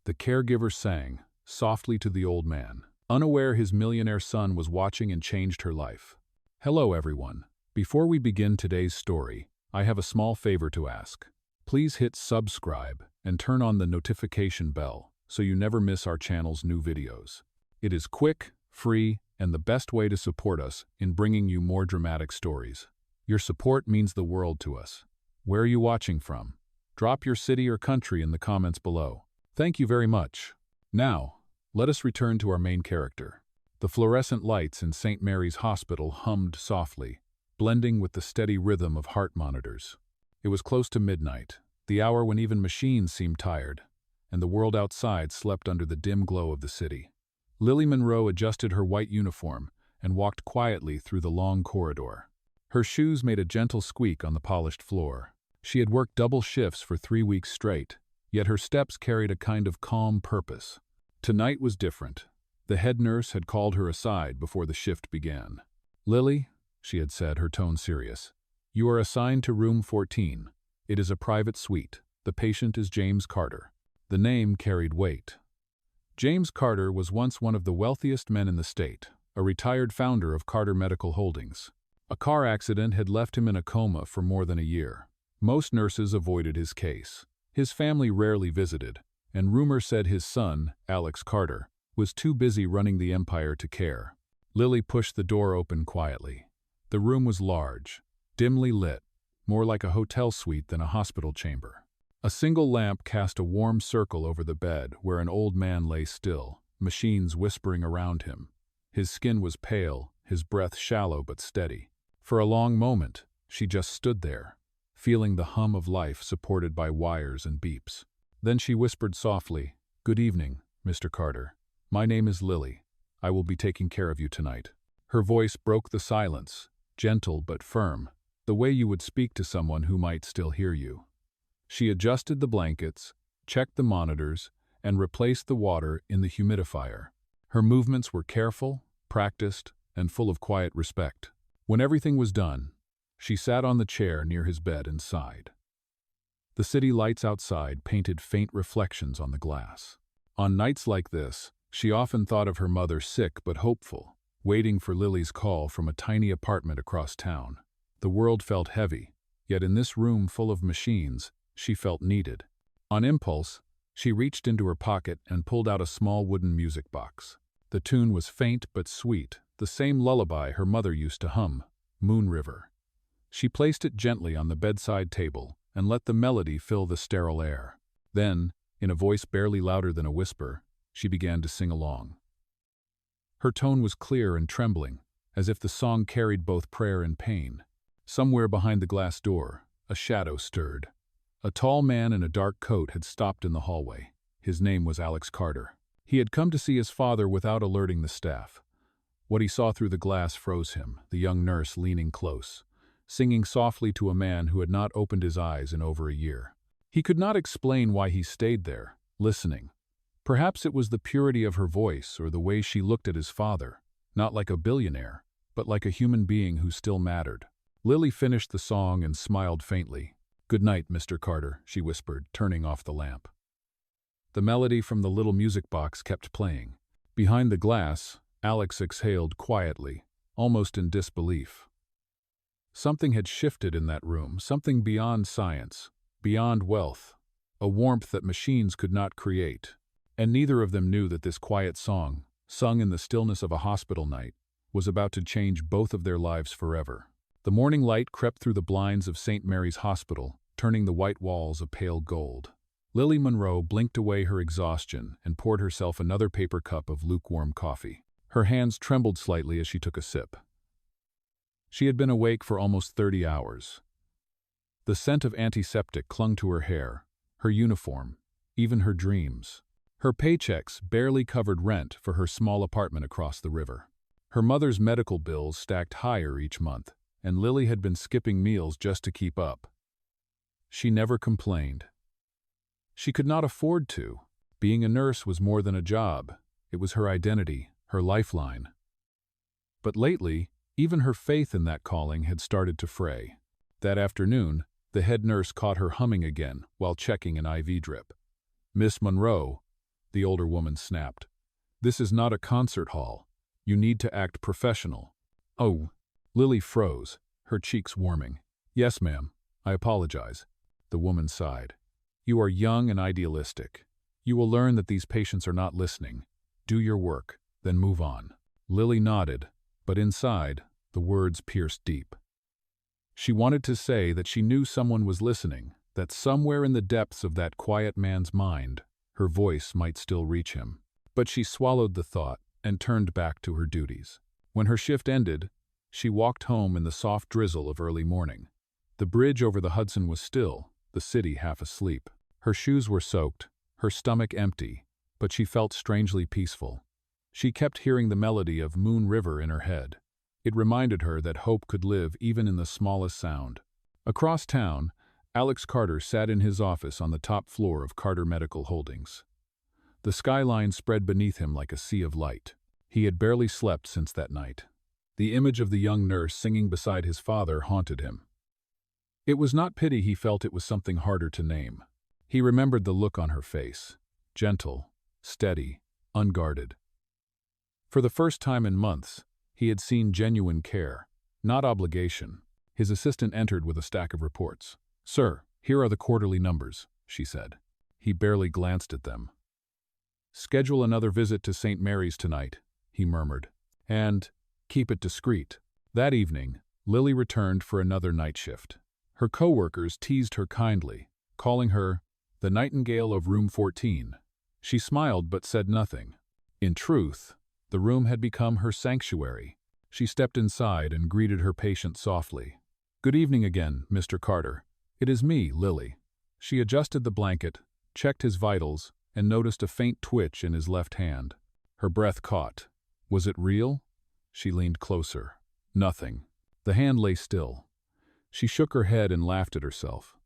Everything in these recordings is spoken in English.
The caregiver sang softly to the old man, unaware his millionaire son was watching and changed her life. Hello everyone. Before we begin today's story, I have a small favor to ask. Please hit subscribe and turn on the notification bell so you never miss our channel's new videos. It is quick, free, and the best way to support us in bringing you more dramatic stories. Your support means the world to us. Where are you watching from? Drop your city or country in the comments below. Thank you very much. Now, let us return to our main character. The fluorescent lights in St. Mary's Hospital hummed softly, blending with the steady rhythm of heart monitors. It was close to midnight, the hour when even machines seemed tired, and the world outside slept under the dim glow of the city. Lily Monroe adjusted her white uniform and walked quietly through the long corridor. Her shoes made a gentle squeak on the polished floor. She had worked double shifts for 3 weeks straight, yet her steps carried a kind of calm purpose. Tonight was different. The head nurse had called her aside before the shift began. "Lily," she had said, her tone serious, "you are assigned to room 14. It is a private suite. The patient is James Carter." The name carried weight. James Carter was once one of the wealthiest men in the state, a retired founder of Carter Medical Holdings. A car accident had left him in a coma for more than a year. Most nurses avoided his case. His family rarely visited, and rumor said his son, Alex Carter, was too busy running the empire to care. Lily pushed the door open quietly. The room was large, dimly lit, more like a hotel suite than a hospital chamber. A single lamp cast a warm circle over the bed where an old man lay still, machines whispering around him. His skin was pale, his breath shallow but steady. For a long moment, she just stood there, feeling the hum of life supported by wires and beeps. Then she whispered softly, "Good evening, Mr. Carter. My name is Lily. I will be taking care of you tonight." Her voice broke the silence, gentle but firm, the way you would speak to someone who might still hear you. She adjusted the blankets, checked the monitors, and replaced the water in the humidifier. Her movements were careful, practiced, and full of quiet respect. When everything was done, she sat on the chair near his bed and sighed. The city lights outside painted faint reflections on the glass. On nights like this, she often thought of her mother, sick but hopeful, waiting for Lily's call from a tiny apartment across town. The world felt heavy, yet in this room full of machines, she felt needed. On impulse, she reached into her pocket and pulled out a small wooden music box. The tune was faint but sweet, the same lullaby her mother used to hum, Moon River. She placed it gently on the bedside table and let the melody fill the sterile air. Then, in a voice barely louder than a whisper, she began to sing along. Her tone was clear and trembling, as if the song carried both prayer and pain. Somewhere behind the glass door, a shadow stirred. A tall man in a dark coat had stopped in the hallway. His name was Alex Carter. He had come to see his father without alerting the staff. What he saw through the glass froze him, the young nurse leaning close, singing softly to a man who had not opened his eyes in over a year. He could not explain why he stayed there, listening. Perhaps it was the purity of her voice or the way she looked at his father, not like a billionaire, but like a human being who still mattered. Lily finished the song and smiled faintly. "Good night, Mr. Carter," she whispered, turning off the lamp. The melody from the little music box kept playing. Behind the glass, Alex exhaled quietly, almost in disbelief. Something had shifted in that room, something beyond science, beyond wealth, a warmth that machines could not create. And neither of them knew that this quiet song, sung in the stillness of a hospital night, was about to change both of their lives forever. The morning light crept through the blinds of St. Mary's Hospital, turning the white walls a pale gold. Lily Monroe blinked away her exhaustion and poured herself another paper cup of lukewarm coffee. Her hands trembled slightly as she took a sip. She had been awake for almost 30 hours. The scent of antiseptic clung to her hair, her uniform, even her dreams. Her paychecks barely covered rent for her small apartment across the river. Her mother's medical bills stacked higher each month, and Lily had been skipping meals just to keep up. She never complained. She could not afford to. Being a nurse was more than a job. It was her identity, her lifeline. But lately, even her faith in that calling had started to fray. That afternoon, the head nurse caught her humming again while checking an IV drip. "Miss Monroe, the older woman snapped. "This is not a concert hall. You need to act professional." "Oh." Lily froze, her cheeks warming. "Yes, ma'am. I apologize." The woman sighed. "You are young and idealistic. You will learn that these patients are not listening. Do your work, then move on." Lily nodded, but inside, the words pierced deep. She wanted to say that she knew someone was listening, that somewhere in the depths of that quiet man's mind, her voice might still reach him. But she swallowed the thought and turned back to her duties. When her shift ended, she walked home in the soft drizzle of early morning. The bridge over the Hudson was still, the city half asleep. Her shoes were soaked, her stomach empty, but she felt strangely peaceful. She kept hearing the melody of Moon River in her head. It reminded her that hope could live even in the smallest sound. Across town, Alex Carter sat in his office on the top floor of Carter Medical Holdings. The skyline spread beneath him like a sea of light. He had barely slept since that night. The image of the young nurse singing beside his father haunted him. It was not pity he felt, it was something harder to name. He remembered the look on her face, gentle, steady, unguarded. For the first time in months, he had seen genuine care, not obligation. His assistant entered with a stack of reports. "Sir, here are the quarterly numbers," she said. He barely glanced at them. "Schedule another visit to St. Mary's tonight," he murmured. "And keep it discreet." That evening, Lily returned for another night shift. Her co-workers teased her kindly, calling her the Nightingale of Room 14. She smiled but said nothing. In truth, the room had become her sanctuary. She stepped inside and greeted her patient softly. "Good evening again, Mr. Carter. It is me, Lily." She adjusted the blanket, checked his vitals, and noticed a faint twitch in his left hand. Her breath caught. Was it real? She leaned closer. Nothing. The hand lay still. She shook her head and laughed at herself.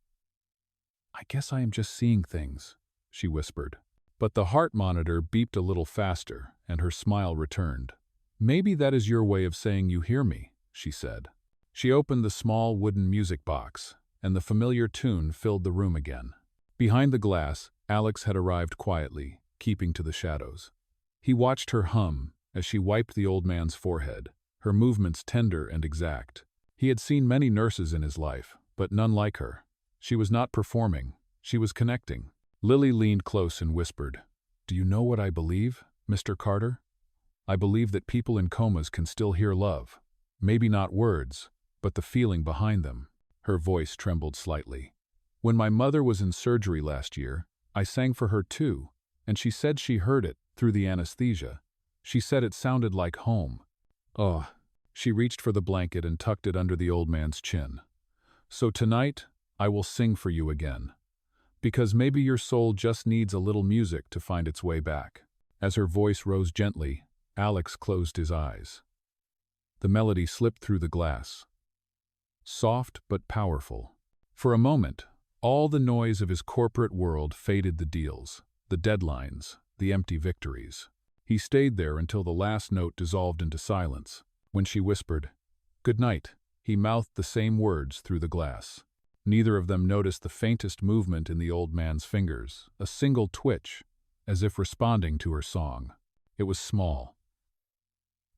"I guess I am just seeing things," she whispered. But the heart monitor beeped a little faster, and her smile returned. "Maybe that is your way of saying you hear me," she said. She opened the small wooden music box, and the familiar tune filled the room again. Behind the glass, Alex had arrived quietly, keeping to the shadows. He watched her hum as she wiped the old man's forehead, her movements tender and exact. He had seen many nurses in his life, but none like her. She was not performing, she was connecting. Lily leaned close and whispered, "Do you know what I believe, Mr. Carter? I believe that people in comas can still hear love. Maybe not words, but the feeling behind them." Her voice trembled slightly. "When my mother was in surgery last year, I sang for her too, and she said she heard it through the anesthesia. She said it sounded like home." Oh, she reached for the blanket and tucked it under the old man's chin. "So tonight, I will sing for you again. Because maybe your soul just needs a little music to find its way back." As her voice rose gently, Alex closed his eyes. The melody slipped through the glass. Soft but powerful. For a moment, all the noise of his corporate world faded, the deals, the deadlines, the empty victories. He stayed there until the last note dissolved into silence. When she whispered, "Good night," he mouthed the same words through the glass. Neither of them noticed the faintest movement in the old man's fingers, a single twitch, as if responding to her song. It was small.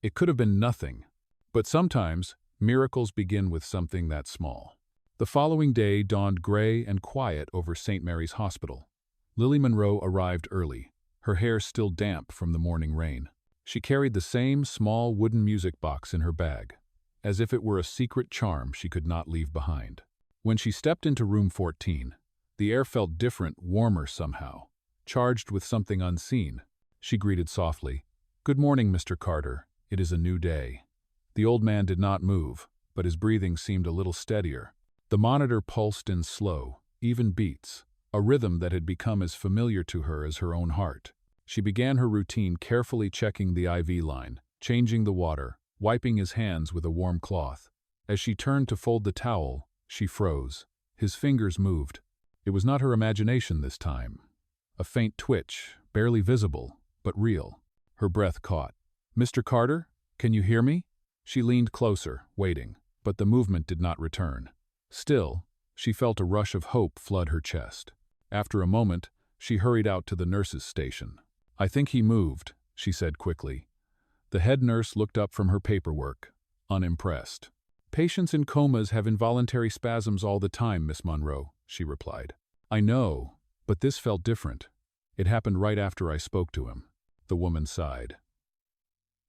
It could have been nothing, but sometimes miracles begin with something that small. The following day dawned gray and quiet over St. Mary's Hospital. Lily Monroe arrived early, her hair still damp from the morning rain. She carried the same small wooden music box in her bag, as if it were a secret charm she could not leave behind. When she stepped into room 14, the air felt different, warmer somehow, charged with something unseen. She greeted softly, "Good morning, Mr. Carter. It is a new day." The old man did not move, but his breathing seemed a little steadier. The monitor pulsed in slow, even beats, a rhythm that had become as familiar to her as her own heart. She began her routine, carefully checking the IV line, changing the water, wiping his hands with a warm cloth. As she turned to fold the towel, she froze. His fingers moved. It was not her imagination this time. A faint twitch, barely visible, but real. Her breath caught. "Mr. Carter, can you hear me?" She leaned closer, waiting, but the movement did not return. Still, she felt a rush of hope flood her chest. After a moment, she hurried out to the nurse's station. "I think he moved," she said quickly. The head nurse looked up from her paperwork, unimpressed. "Patients in comas have involuntary spasms all the time, Miss Monroe," she replied. "I know, but this felt different. It happened right after I spoke to him." The woman sighed.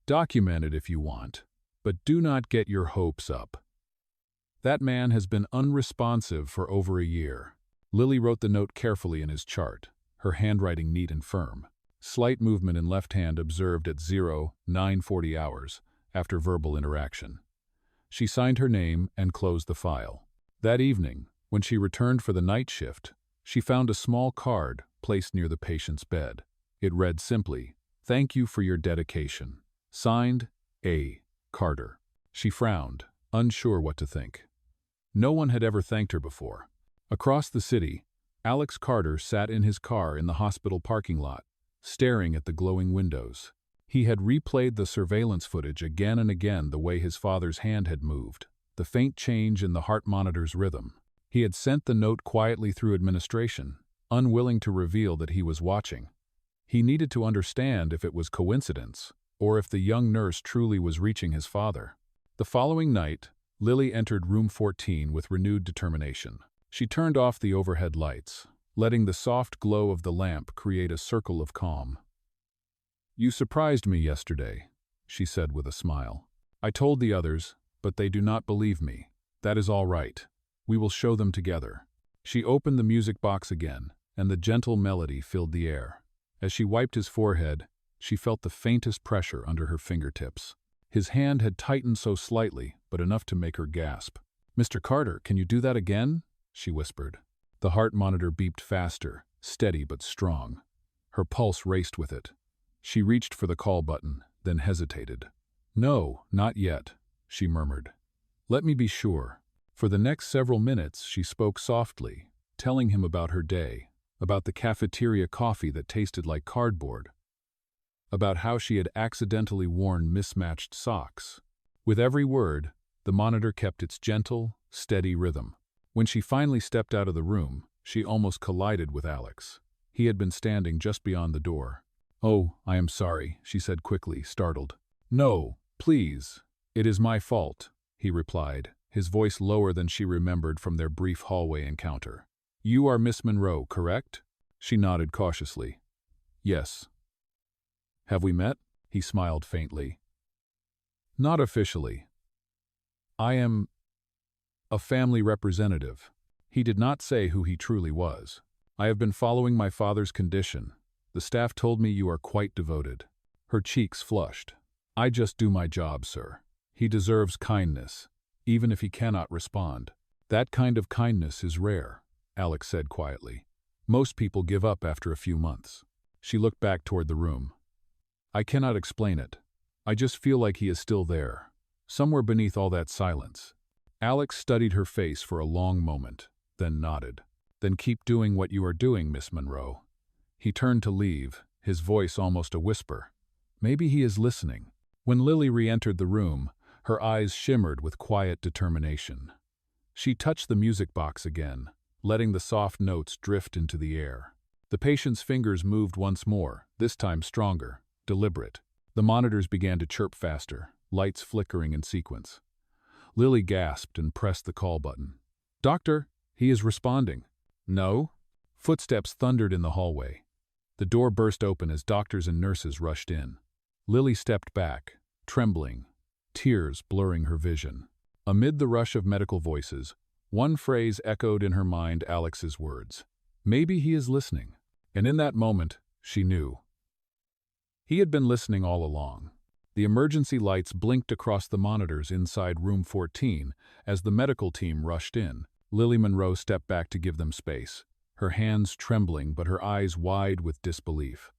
"Document it if you want, but do not get your hopes up. That man has been unresponsive for over a year." Lily wrote the note carefully in his chart, her handwriting neat and firm. Slight movement in left hand observed at 09:40 hours after verbal interaction. She signed her name and closed the file. That evening, when she returned for the night shift, she found a small card placed near the patient's bed. It read simply, "Thank you for your dedication. Signed, A. Carter." She frowned, unsure what to think. No one had ever thanked her before. Across the city, Alex Carter sat in his car in the hospital parking lot, staring at the glowing windows. He had replayed the surveillance footage again and again, the way his father's hand had moved, the faint change in the heart monitor's rhythm. He had sent the note quietly through administration, unwilling to reveal that he was watching. He needed to understand if it was coincidence, or if the young nurse truly was reaching his father. The following night, Lily entered room 14 with renewed determination. She turned off the overhead lights, letting the soft glow of the lamp create a circle of calm. "You surprised me yesterday," she said with a smile. "I told the others, but they do not believe me. That is all right. We will show them together." She opened the music box again, and the gentle melody filled the air. As she wiped his forehead, she felt the faintest pressure under her fingertips. His hand had tightened so slightly, but enough to make her gasp. "Mr. Carter, can you do that again?" she whispered. The heart monitor beeped faster, steady but strong. Her pulse raced with it. She reached for the call button, then hesitated. "No, not yet," she murmured. "Let me be sure." For the next several minutes, she spoke softly, telling him about her day, about the cafeteria coffee that tasted like cardboard, about how she had accidentally worn mismatched socks. With every word, the monitor kept its gentle, steady rhythm. When she finally stepped out of the room, she almost collided with Alex. He had been standing just beyond the door. "Oh, I am sorry," she said quickly, startled. "No, please. It is my fault," he replied, his voice lower than she remembered from their brief hallway encounter. "You are Miss Monroe, correct?" She nodded cautiously. "Yes." "Have we met?" He smiled faintly. "Not officially. I am a family representative." He did not say who he truly was. "I have been following my father's condition. The staff told me you are quite devoted." Her cheeks flushed. "I just do my job, sir. He deserves kindness, even if he cannot respond." "That kind of kindness is rare," Alex said quietly. "Most people give up after a few months." She looked back toward the room. "I cannot explain it. I just feel like he is still there, somewhere beneath all that silence." Alex studied her face for a long moment, then nodded. "Then keep doing what you are doing, Miss Monroe." He turned to leave, his voice almost a whisper. Maybe he is listening. When Lily re-entered the room, her eyes shimmered with quiet determination. She touched the music box again, letting the soft notes drift into the air. The patient's fingers moved once more, this time stronger, deliberate. The monitors began to chirp faster, lights flickering in sequence. Lily gasped and pressed the call button. "Doctor, he is responding." "No?" Footsteps thundered in the hallway. The door burst open as doctors and nurses rushed in. Lily stepped back, trembling, tears blurring her vision. Amid the rush of medical voices, one phrase echoed in her mind Alex's words. "Maybe he is listening." And in that moment, she knew. He had been listening all along. The emergency lights blinked across the monitors inside room 14 as the medical team rushed in. Lily Monroe stepped back to give them space, her hands trembling but her eyes wide with disbelief.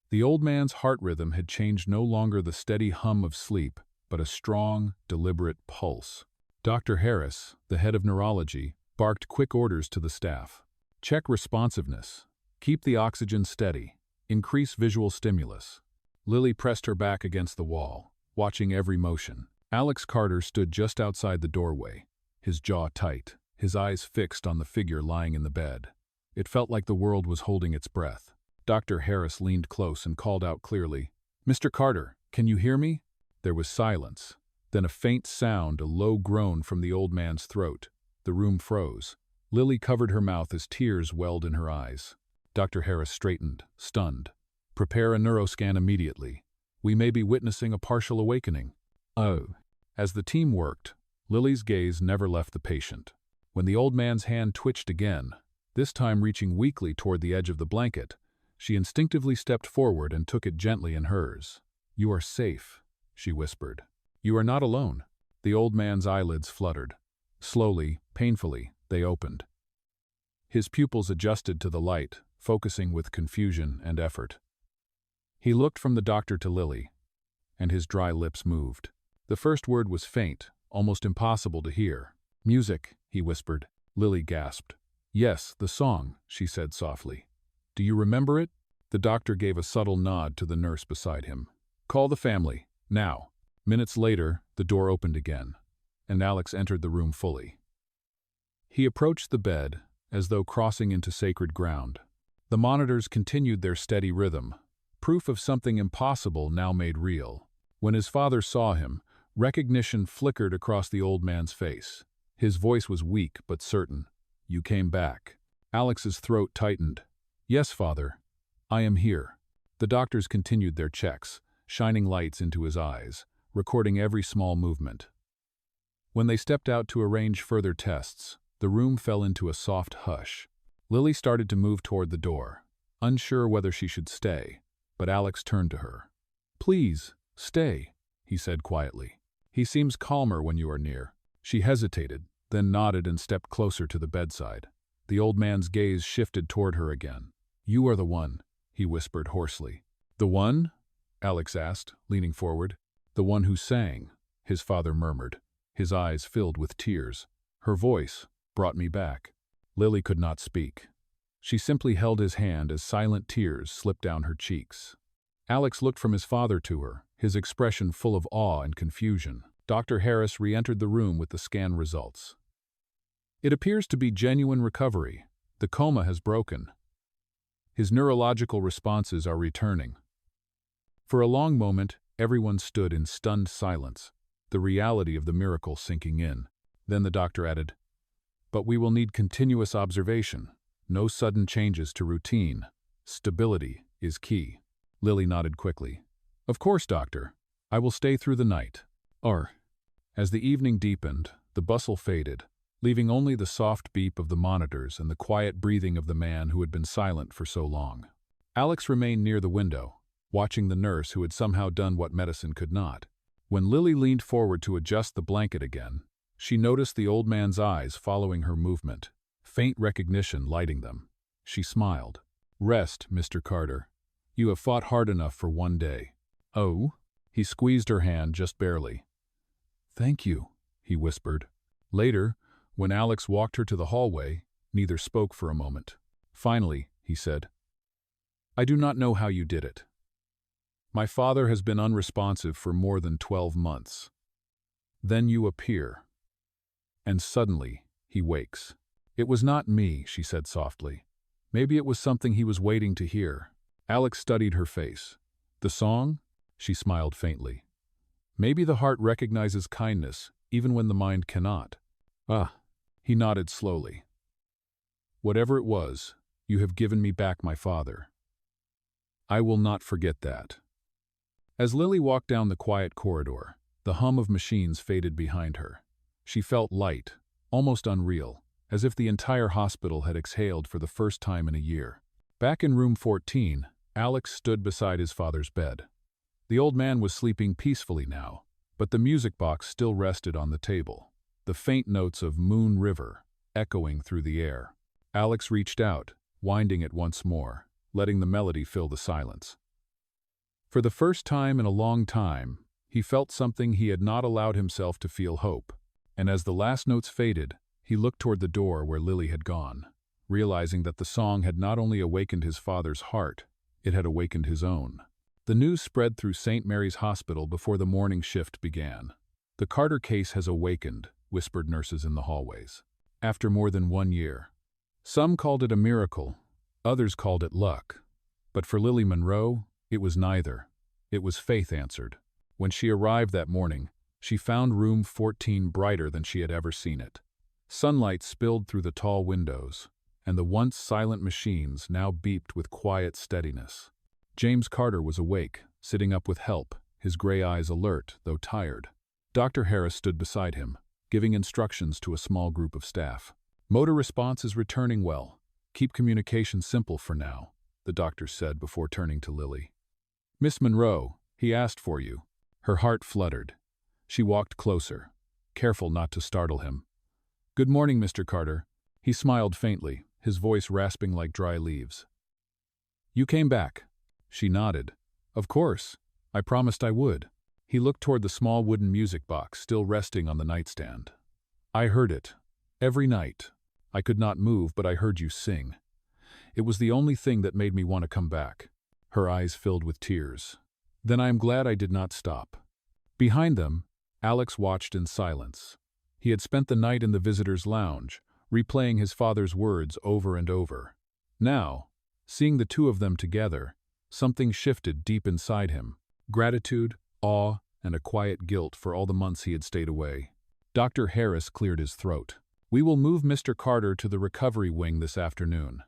The old man's heart rhythm had changed, no longer the steady hum of sleep, but a strong, deliberate pulse. Dr. Harris, the head of neurology, barked quick orders to the staff. "Check responsiveness. Keep the oxygen steady. Increase visual stimulus." Lily pressed her back against the wall, watching every motion. Alex Carter stood just outside the doorway, his jaw tight, his eyes fixed on the figure lying in the bed. It felt like the world was holding its breath. Dr. Harris leaned close and called out clearly, "Mr. Carter, can you hear me?" There was silence. Then a faint sound, a low groan from the old man's throat. The room froze. Lily covered her mouth as tears welled in her eyes. Dr. Harris straightened, stunned. "Prepare a neuroscan immediately. We may be witnessing a partial awakening." "Oh." As the team worked, Lily's gaze never left the patient. When the old man's hand twitched again, this time reaching weakly toward the edge of the blanket, she instinctively stepped forward and took it gently in hers. "You are safe," she whispered. "You are not alone." The old man's eyelids fluttered. Slowly, painfully, they opened. His pupils adjusted to the light, focusing with confusion and effort. He looked from the doctor to Lily, and his dry lips moved. The first word was faint, almost impossible to hear. "Music," he whispered. Lily gasped. "Yes, the song," she said softly. "Do you remember it?" The doctor gave a subtle nod to the nurse beside him. "Call the family, now." Minutes later, the door opened again, and Alex entered the room fully. He approached the bed, as though crossing into sacred ground. The monitors continued their steady rhythm, proof of something impossible now made real. When his father saw him, recognition flickered across the old man's face. His voice was weak but certain. "You came back." Alex's throat tightened. "Yes, father. I am here." The doctors continued their checks, shining lights into his eyes, recording every small movement. When they stepped out to arrange further tests, the room fell into a soft hush. Lily started to move toward the door, unsure whether she should stay, but Alex turned to her. "Please, stay," he said quietly. "He seems calmer when you are near." She hesitated, then nodded and stepped closer to the bedside. The old man's gaze shifted toward her again. "You are the one," he whispered hoarsely. "The one?" Alex asked, leaning forward. "The one who sang," his father murmured, his eyes filled with tears. Her voice brought me back. Lily could not speak. She simply held his hand as silent tears slipped down her cheeks. Alex looked from his father to her, his expression full of awe and confusion. Dr. Harris re-entered the room with the scan results. "It appears to be genuine recovery. The coma has broken. His neurological responses are returning." For a long moment, everyone stood in stunned silence, the reality of the miracle sinking in. Then the doctor added, "But we will need continuous observation. No sudden changes to routine. Stability is key." Lily nodded quickly. "Of course, doctor. I will stay through the night." As the evening deepened, the bustle faded, leaving only the soft beep of the monitors and the quiet breathing of the man who had been silent for so long. Alex remained near the window, watching the nurse who had somehow done what medicine could not. When Lily leaned forward to adjust the blanket again, she noticed the old man's eyes following her movement, faint recognition lighting them. She smiled. "Rest, Mr. Carter. You have fought hard enough for one day." "Oh?" He squeezed her hand just barely. "Thank you," he whispered. Later, when Alex walked her to the hallway, neither spoke for a moment. Finally, he said, "I do not know how you did it. My father has been unresponsive for more than 12 months. Then you appear. And suddenly, he wakes." "It was not me," she said softly. "Maybe it was something he was waiting to hear." Alex studied her face. "The song?" She smiled faintly. "Maybe the heart recognizes kindness, even when the mind cannot." "Ah." He nodded slowly. "Whatever it was, you have given me back my father. I will not forget that." As Lily walked down the quiet corridor, the hum of machines faded behind her. She felt light, almost unreal, as if the entire hospital had exhaled for the first time in a year. Back in room 14, Alex stood beside his father's bed. The old man was sleeping peacefully now, but the music box still rested on the table, the faint notes of Moon River echoing through the air. Alex reached out, winding it once more, letting the melody fill the silence. For the first time in a long time, he felt something he had not allowed himself to feel: hope. And as the last notes faded, he looked toward the door where Lily had gone, realizing that the song had not only awakened his father's heart, it had awakened his own. The news spread through St. Mary's Hospital before the morning shift began. "The Carter case has awakened," whispered nurses in the hallways. "After more than 1 year. Some called it a miracle, others called it luck. But for Lily Monroe, it was neither. It was faith answered. When she arrived that morning, she found room 14 brighter than she had ever seen it. Sunlight spilled through the tall windows, and the once silent machines now beeped with quiet steadiness. James Carter was awake, sitting up with help, his gray eyes alert, though tired. Dr. Harris stood beside him, giving instructions to a small group of staff. Motor response is returning well. Keep communication simple for now, the doctor said before turning to Lily. Miss Monroe, he asked for you. Her heart fluttered. She walked closer, careful not to startle him. Good morning, Mr. Carter. He smiled faintly, his voice rasping like dry leaves. You came back. She nodded. Of course. I promised I would. He looked toward the small wooden music box still resting on the nightstand. I heard it. Every night. I could not move, but I heard you sing. It was the only thing that made me want to come back. Her eyes filled with tears. Then I am glad I did not stop. Behind them, Alex watched in silence. He had spent the night in the visitors' lounge, replaying his father's words over and over. Now, seeing the two of them together, something shifted deep inside him. Gratitude, awe, and a quiet guilt for all the months he had stayed away. Dr. Harris cleared his throat. We will move Mr. Carter to the recovery wing this afternoon.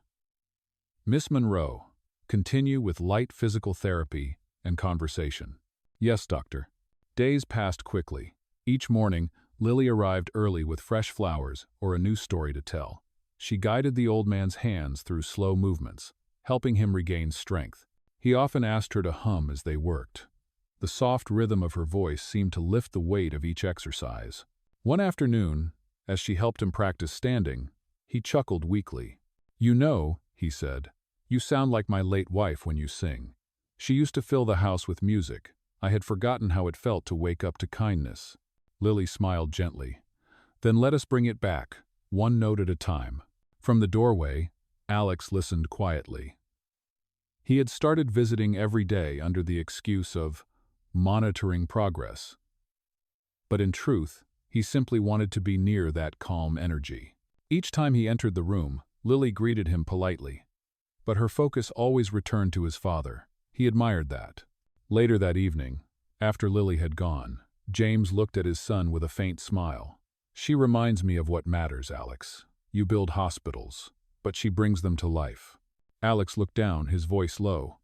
Miss Monroe, continue with light physical therapy and conversation. Yes, doctor. Days passed quickly. Each morning, Lily arrived early with fresh flowers or a new story to tell. She guided the old man's hands through slow movements, helping him regain strength. He often asked her to hum as they worked. The soft rhythm of her voice seemed to lift the weight of each exercise. One afternoon, as she helped him practice standing, he chuckled weakly. You know, he said, you sound like my late wife when you sing. She used to fill the house with music. I had forgotten how it felt to wake up to kindness. Lily smiled gently. Then let us bring it back, one note at a time. From the doorway, Alex listened quietly. He had started visiting every day under the excuse of monitoring progress. But in truth, he simply wanted to be near that calm energy. Each time he entered the room, Lily greeted him politely. But her focus always returned to his father. He admired that. Later that evening, after Lily had gone, James looked at his son with a faint smile. She reminds me of what matters, Alex. You build hospitals, but she brings them to life. Alex looked down, his voice low.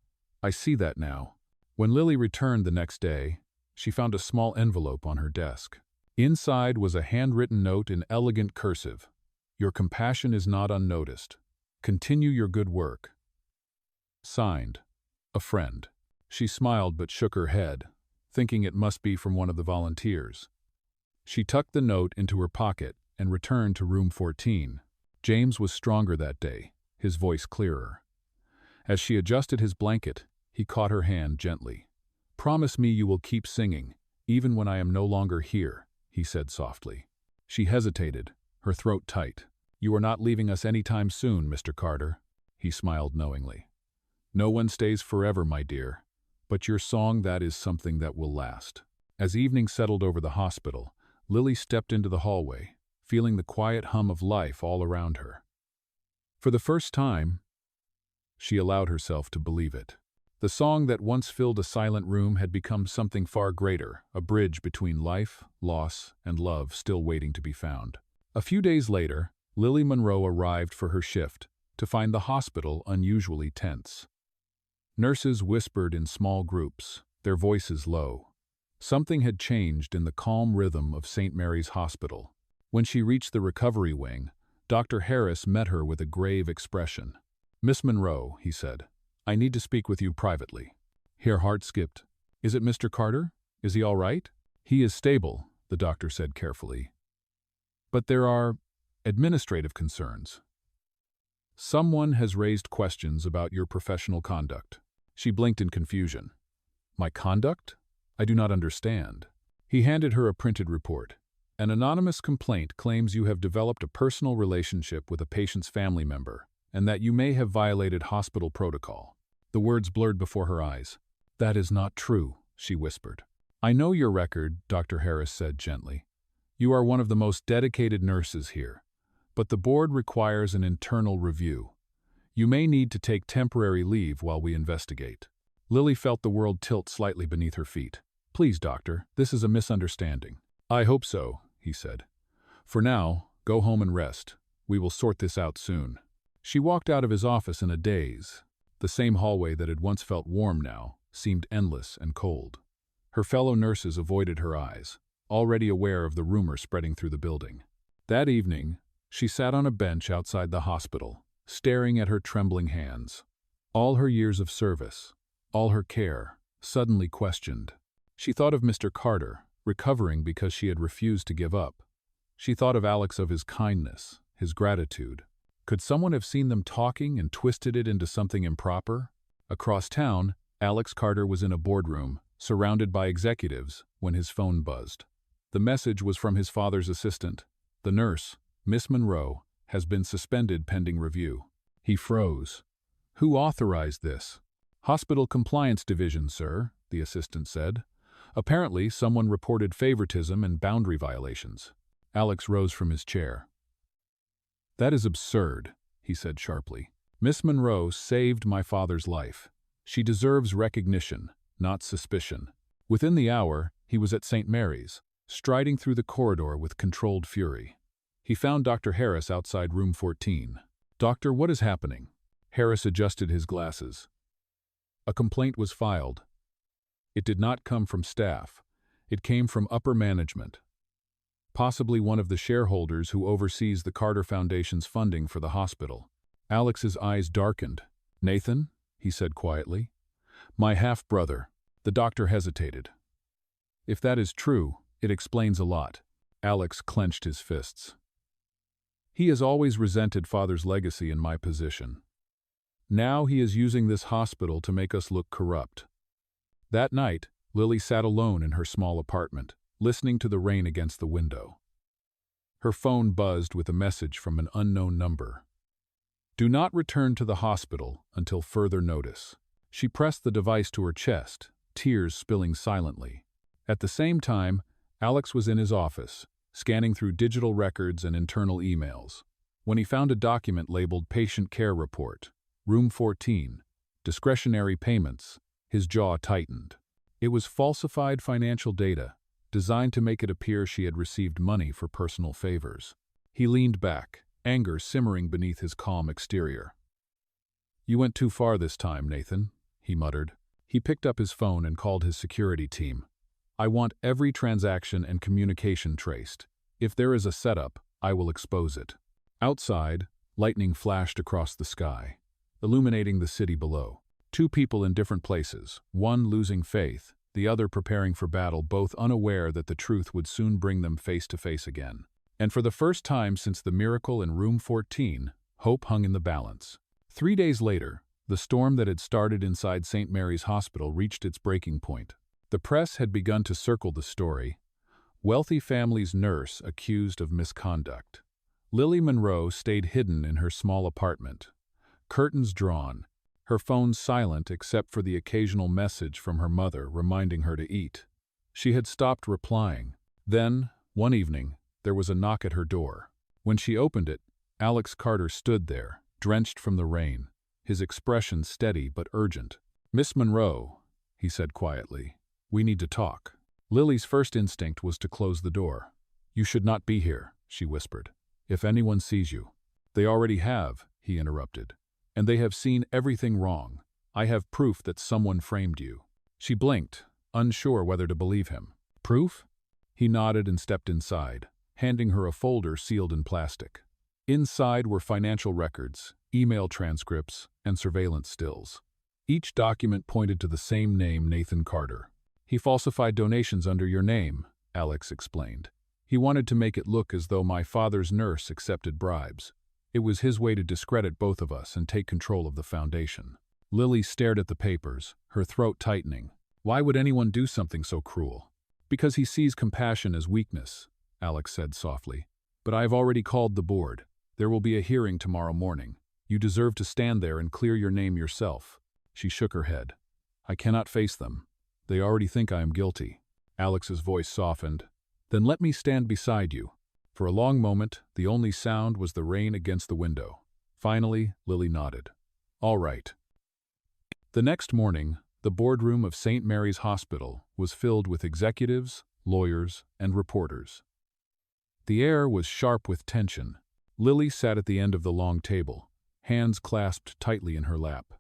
I see that now. When Lily returned the next day, she found a small envelope on her desk. Inside was a handwritten note in elegant cursive. Your compassion is not unnoticed. Continue your good work. Signed, a friend. She smiled but shook her head, thinking it must be from one of the volunteers. She tucked the note into her pocket and returned to room 14. James was stronger that day, his voice clearer. As she adjusted his blanket, he caught her hand gently. Promise me you will keep singing, even when I am no longer here, he said softly. She hesitated, her throat tight. You are not leaving us any time soon, Mr. Carter, he smiled knowingly. No one stays forever, my dear, but your song, that is something that will last. As evening settled over the hospital, Lily stepped into the hallway, feeling the quiet hum of life all around her. For the first time, she allowed herself to believe it. The song that once filled a silent room had become something far greater, a bridge between life, loss, and love still waiting to be found. A few days later, Lily Monroe arrived for her shift, to find the hospital unusually tense. Nurses whispered in small groups, their voices low. Something had changed in the calm rhythm of St. Mary's Hospital. When she reached the recovery wing, Dr. Harris met her with a grave expression. Miss Monroe, he said, I need to speak with you privately. Her heart skipped. Is it Mr. Carter? Is he all right? He is stable, the doctor said carefully. But there are administrative concerns. Someone has raised questions about your professional conduct. She blinked in confusion. My conduct? I do not understand. He handed her a printed report. An anonymous complaint claims you have developed a personal relationship with a patient's family member, and that you may have violated hospital protocol. The words blurred before her eyes. That is not true, she whispered. I know your record, Dr. Harris said gently. You are one of the most dedicated nurses here, but the board requires an internal review. You may need to take temporary leave while we investigate. Lily felt the world tilt slightly beneath her feet. Please, doctor, this is a misunderstanding. I hope so, he said. For now, go home and rest. We will sort this out soon. She walked out of his office in a daze. The same hallway that had once felt warm now seemed endless and cold. Her fellow nurses avoided her eyes, already aware of the rumor spreading through the building. That evening, she sat on a bench outside the hospital, staring at her trembling hands. All her years of service, all her care, suddenly questioned. She thought of Mr. Carter, recovering because she had refused to give up. She thought of Alex, of his kindness, his gratitude. Could someone have seen them talking and twisted it into something improper? Across town, Alex Carter was in a boardroom, surrounded by executives, when his phone buzzed. The message was from his father's assistant. The nurse, Miss Monroe, has been suspended pending review. He froze. Who authorized this? Hospital Compliance Division, sir, the assistant said. Apparently, someone reported favoritism and boundary violations. Alex rose from his chair. That is absurd, he said sharply. Miss Monroe saved my father's life. She deserves recognition, not suspicion. Within the hour, he was at St. Mary's, striding through the corridor with controlled fury. He found Dr. Harris outside room 14. Doctor, what is happening? Harris adjusted his glasses. A complaint was filed. It did not come from staff. It came from upper management. Possibly one of the shareholders who oversees the Carter Foundation's funding for the hospital. Alex's eyes darkened. Nathan, he said quietly. My half-brother. The doctor hesitated. If that is true, it explains a lot. Alex clenched his fists. He has always resented Father's legacy in my position. Now he is using this hospital to make us look corrupt. That night, Lily sat alone in her small apartment, listening to the rain against the window. Her phone buzzed with a message from an unknown number. Do not return to the hospital until further notice. She pressed the device to her chest, tears spilling silently. At the same time, Alex was in his office, scanning through digital records and internal emails. When he found a document labeled Patient Care Report, Room 14, Discretionary Payments, his jaw tightened. It was falsified financial data, designed to make it appear she had received money for personal favors. He leaned back, anger simmering beneath his calm exterior. You went too far this time, Nathan, he muttered. He picked up his phone and called his security team. I want every transaction and communication traced. If there is a setup, I will expose it. Outside, lightning flashed across the sky, illuminating the city below. Two people in different places, one losing faith, the other preparing for battle, both unaware that the truth would soon bring them face to face again. And for the first time since the miracle in Room 14, hope hung in the balance. 3 days later, the storm that had started inside St. Mary's Hospital reached its breaking point. The press had begun to circle the story. Wealthy family's nurse accused of misconduct. Lily Monroe stayed hidden in her small apartment, curtains drawn, her phone silent except for the occasional message from her mother reminding her to eat. She had stopped replying. Then, one evening, there was a knock at her door. When she opened it, Alex Carter stood there, drenched from the rain, his expression steady but urgent. Miss Monroe, he said quietly, we need to talk. Lily's first instinct was to close the door. You should not be here, she whispered. If anyone sees you. They already have, he interrupted. And they have seen everything wrong. I have proof that someone framed you. She blinked, unsure whether to believe him. Proof? He nodded and stepped inside, handing her a folder sealed in plastic. Inside were financial records, email transcripts, and surveillance stills. Each document pointed to the same name, Nathan Carter. He falsified donations under your name, Alex explained. He wanted to make it look as though my father's nurse accepted bribes. It was his way to discredit both of us and take control of the foundation. Lily stared at the papers, her throat tightening. Why would anyone do something so cruel? Because he sees compassion as weakness, Alex said softly. But I have already called the board. There will be a hearing tomorrow morning. You deserve to stand there and clear your name yourself. She shook her head. I cannot face them. They already think I am guilty. Alex's voice softened. Then let me stand beside you. For a long moment, the only sound was the rain against the window. Finally, Lily nodded. All right. The next morning, the boardroom of St. Mary's Hospital was filled with executives, lawyers, and reporters. The air was sharp with tension. Lily sat at the end of the long table, hands clasped tightly in her lap.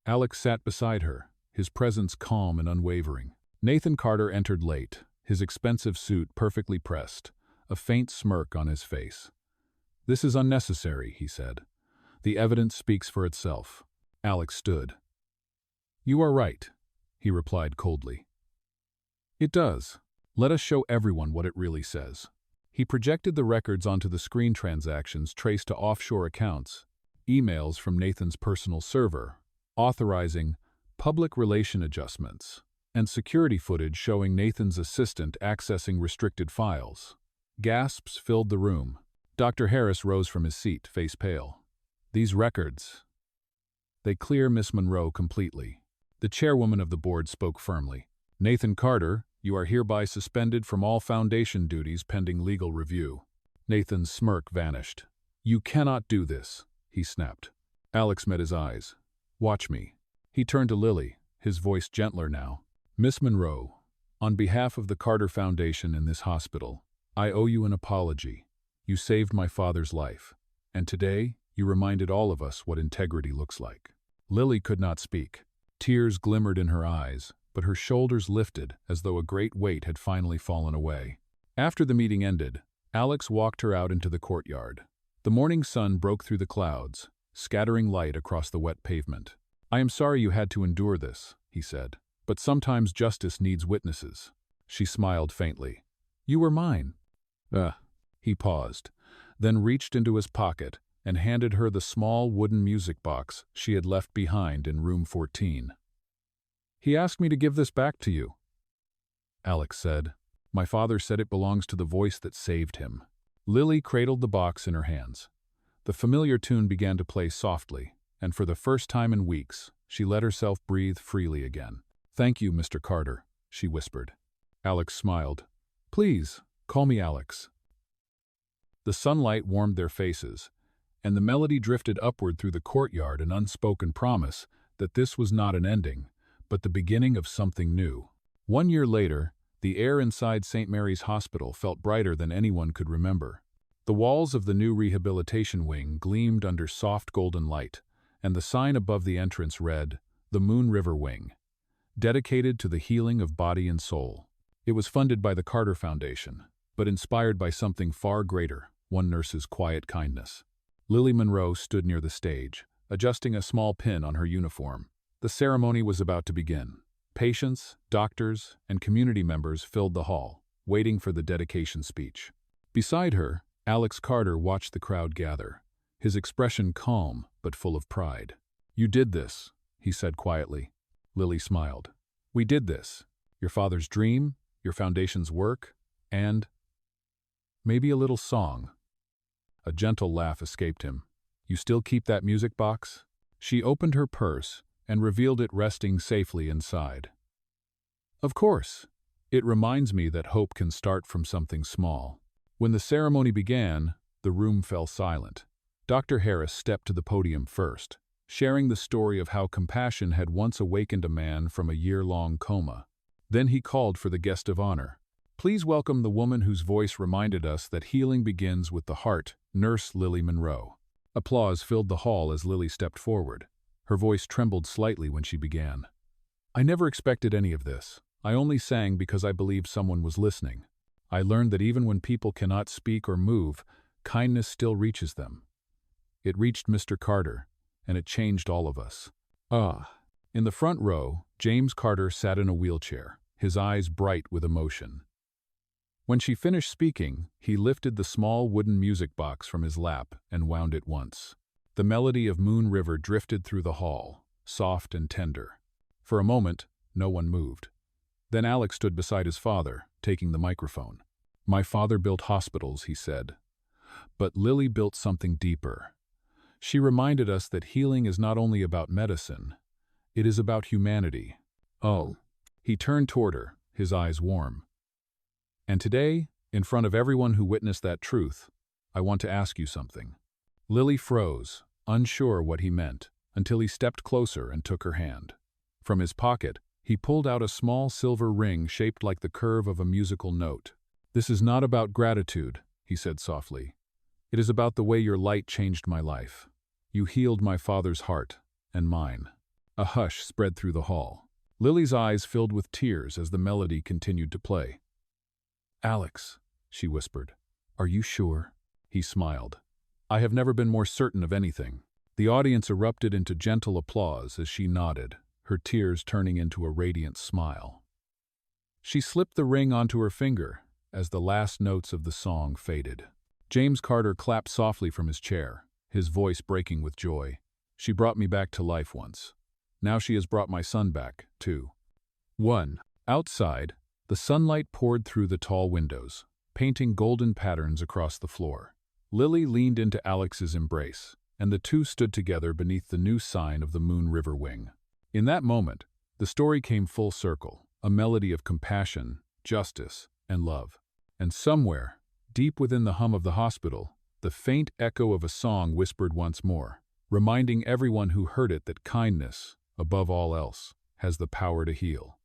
Alex sat beside her, his presence calm and unwavering. Nathan Carter entered late, his expensive suit perfectly pressed, a faint smirk on his face. "This is unnecessary," he said. "The evidence speaks for itself." Alex stood. "You are right," he replied coldly. "It does. Let us show everyone what it really says." He projected the records onto the screen, transactions traced to offshore accounts, emails from Nathan's personal server, authorizing public relation adjustments, and security footage showing Nathan's assistant accessing restricted files. Gasps filled the room. Dr. Harris rose from his seat, face pale. "These records, they clear Miss Monroe completely." The chairwoman of the board spoke firmly. "Nathan Carter, you are hereby suspended from all foundation duties pending legal review." Nathan's smirk vanished. "You cannot do this," he snapped. Alex met his eyes. "Watch me." He turned to Lily, his voice gentler now. "Miss Monroe, on behalf of the Carter Foundation and this hospital, I owe you an apology. You saved my father's life, and today you reminded all of us what integrity looks like." Lily could not speak. Tears glimmered in her eyes, but her shoulders lifted as though a great weight had finally fallen away. After the meeting ended, Alex walked her out into the courtyard. The morning sun broke through the clouds, scattering light across the wet pavement. "I am sorry you had to endure this," he said, "but sometimes justice needs witnesses." She smiled faintly. "You were mine." He paused, then reached into his pocket and handed her the small wooden music box she had left behind in room 14. "He asked me to give this back to you," Alex said. "My father said it belongs to the voice that saved him." Lily cradled the box in her hands. The familiar tune began to play softly, and for the first time in weeks, she let herself breathe freely again. "Thank you, Mr. Carter," she whispered. Alex smiled. "Please, call me Alex." The sunlight warmed their faces, and the melody drifted upward through the courtyard, an unspoken promise that this was not an ending, but the beginning of something new. 1 year later, the air inside St. Mary's Hospital felt brighter than anyone could remember. The walls of the new rehabilitation wing gleamed under soft golden light, and the sign above the entrance read, "The Moon River Wing, dedicated to the healing of body and soul." It was funded by the Carter Foundation, but inspired by something far greater, one nurse's quiet kindness. Lily Monroe stood near the stage, adjusting a small pin on her uniform. The ceremony was about to begin. Patients, doctors, and community members filled the hall, waiting for the dedication speech. Beside her, Alex Carter watched the crowd gather, his expression calm but full of pride. "You did this," he said quietly. Lily smiled. "We did this. Your father's dream, your foundation's work, and maybe a little song." A gentle laugh escaped him. "You still keep that music box?" She opened her purse and revealed it resting safely inside. "Of course. It reminds me that hope can start from something small." When the ceremony began, the room fell silent. Dr. Harris stepped to the podium first, sharing the story of how compassion had once awakened a man from a year-long coma. Then he called for the guest of honor. "Please welcome the woman whose voice reminded us that healing begins with the heart, Nurse Lily Monroe." Applause filled the hall as Lily stepped forward. Her voice trembled slightly when she began. "I never expected any of this. I only sang because I believed someone was listening. I learned that even when people cannot speak or move, kindness still reaches them. It reached Mr. Carter, and it changed all of us." In the front row, James Carter sat in a wheelchair, his eyes bright with emotion. When she finished speaking, he lifted the small wooden music box from his lap and wound it once. The melody of Moon River drifted through the hall, soft and tender. For a moment, no one moved. Then Alex stood beside his father, taking the microphone. "My father built hospitals," he said. "But Lily built something deeper. She reminded us that healing is not only about medicine, it is about humanity." "Oh." He turned toward her, his eyes warm. "And today, in front of everyone who witnessed that truth, I want to ask you something." Lily froze, unsure what he meant. until he stepped closer and took her hand. From his pocket, he pulled out a small silver ring shaped like the curve of a musical note. "This is not about gratitude," he said softly. "It is about the way your light changed my life. You healed my father's heart, and mine." A hush spread through the hall. Lily's eyes filled with tears as the melody continued to play. "Alex," she whispered, "are you sure?" He smiled. "I have never been more certain of anything." The audience erupted into gentle applause as she nodded, her tears turning into a radiant smile. She slipped the ring onto her finger as the last notes of the song faded. James Carter clapped softly from his chair, his voice breaking with joy. "She brought me back to life once. Now she has brought my son back, too." 1. Outside, the sunlight poured through the tall windows, painting golden patterns across the floor. Lily leaned into Alex's embrace, and the two stood together beneath the new sign of the Moon River Wing. In that moment, the story came full circle, a melody of compassion, justice, and love. And somewhere, deep within the hum of the hospital, the faint echo of a song whispered once more, reminding everyone who heard it that kindness, above all else, has the power to heal.